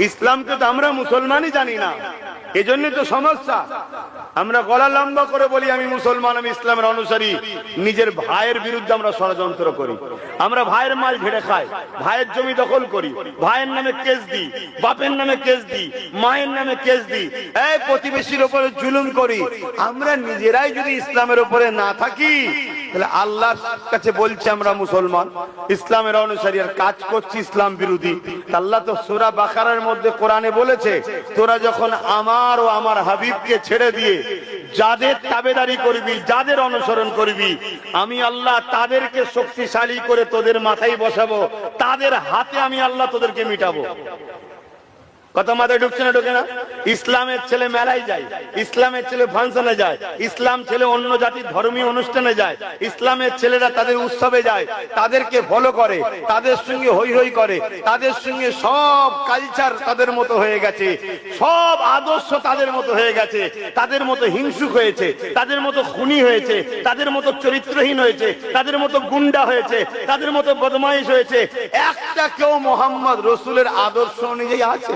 ইসলামকে তো আমরা মুসলমানই জানি না, এজন্য তো সমস্যা। আমরা গলা লম্বা করে বলি আমি মুসলমান, আমি ইসলামের অনুসারী, নিজের ভাইয়ের বিরুদ্ধে আমরা ষড়যন্ত্র করি। আমরা ভাইয়ের মাল ঝেড়ে খাই, ভাইয়ের জমি দখল করি, ভাইয়ের নামে কেস দিই, বাপের নামে কেস দিই, মায়ের নামে কেস দিই, এই প্রতিবেশীর উপরে জুলুম করি। আমরা নিজেরাই যদি ইসলামের উপরে না থাকি, তাহলে আল্লাহর কাছে বলছি আমরা মুসলমান, ইসলামের অনুসারী, আর কাজ করছি ইসলাম বিরোধী। আল্লাহ তো সূরা বাকারার মধ্যে কোরআনে বলেছে, তোরা যখন আমার ও আমার হাবিবকে ছেড়ে দিয়ে যাদের তাবেদারি করবি, যাদের অনুসরণ করবি, আমি আল্লাহ তাদেরকে শক্তিশালী করে তোদের মাথায় বসাবো, তাদের হাতে আমি আল্লাহ তোদেরকে মিটাবো। কথা মাথায় ঢুকছে না? ঢোকে না? ইসলামের ছেলে মেলায় যায়, ইসলামের ছেলে ফাংশনে যায়, ইসলাম ছেলে অন্য জাতির ধর্মীয় অনুষ্ঠানে যায়, ইসলামের ছেলেরা তাদের উৎসবে যায়, তাদেরকে ফলো করে, তাদের সঙ্গে হই হই করে, তাদের সঙ্গে সব কালচার তাদের মতো হয়ে গেছে, সব আদর্শ তাদের মতো হয়ে গেছে, তাদের মতো হিংসুক হয়েছে, তাদের মতো খুনি হয়েছে, তাদের মতো চরিত্রহীন হয়েছে, তাদের মতো গুন্ডা হয়েছে, তাদের মতো বদমাইশ হয়েছে। একটা কেউ মোহাম্মদ রসুলের আদর্শ অনুযায়ী আছে?